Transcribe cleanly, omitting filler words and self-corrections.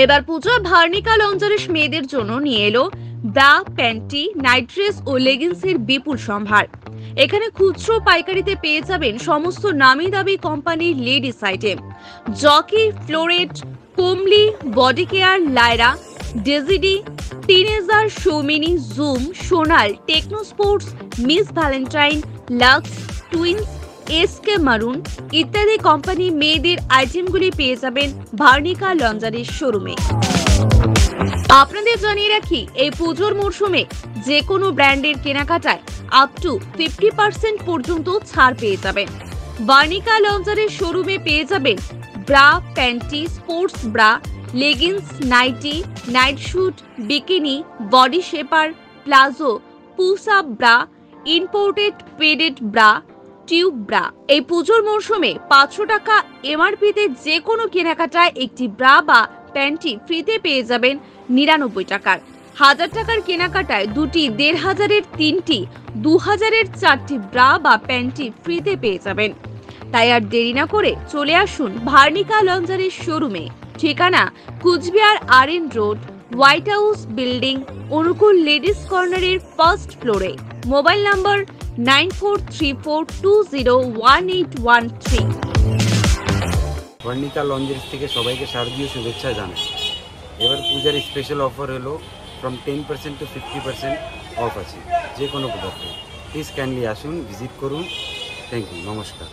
এবার পুজোয় ভার্নিকা লঞ্জারিস মেয়েদের জন্য নিয়ে এলো ব্রা, প্যান্টি, নাইট ড্রেস ও লেগিংসের বিপুল সম্ভার। এখানে খুচরো পাইকারিতে পেয়ে যাবেন সমস্ত নামি দামি কোম্পানির ladies item, Jockey, Floret, Komli, Body Care, Lyra, Daisy Dee, Teenager, Souminie, Zoom, Sonal, Techno Sports, Miss Valentine, Lux, Twins, SK Maroon ইত্যাদি কোম্পানি মেয়েদের আইটেমগুলি পেয়ে যাবেন ভার্নিকা লঞ্জারির শোরুমে। আপনাদের জানিয়ে রাখি, এই পুজোর মরশুমে যে কোনো ব্র্যান্ডের কেনাকাটায় আপ টু 50% পর্যন্ত ছাড় পেয়ে যাবেন। ভার্নিকা লঞ্জারির শোরুমে পেয়ে যাবেন bra, panty, sports bra, leggings, nighty, night suit, bikini, body shaper, palazzo, push up bra, imported padded bra, tube bra. এই পুজোর মরশুমে 500 টাকা এমআরপিতে যে কোনো কেনাকাটায় একটি ব্রা বা প্যান্টি ফ্রিতে পেয়ে যাবেন 99 টাকার। 1000 টাকার কেনাকাটায় দুটি, 1500-এর 3টি, 2000-এর 4টি ব্রা বা প্যান্টি ফ্রিতে পেয়ে যাবেন। তাই আর দেরি না করে চলে আসুন ভার্নিকা লঞ্জারির শোরুমে। ঠিকানা Cooch Behar RN road, white house building, অনুকূল লেডিস কর্নারের ফার্স্ট ফ্লোরে। Mobile number 9434201813। ভার্নিকা লঞ্জারিস থেকে সবাইকে শারদীয় শুভেচ্ছা জানাই। এবার পূজার স্পেশাল অফার হলো ফ্রম 10% to 50% অফ আছে যে কোনো প্রোডাক্টে। প্লিজ কাইন্ডলি আসুন, ভিজিট করুন। থ্যাংক ইউ, নমস্কার।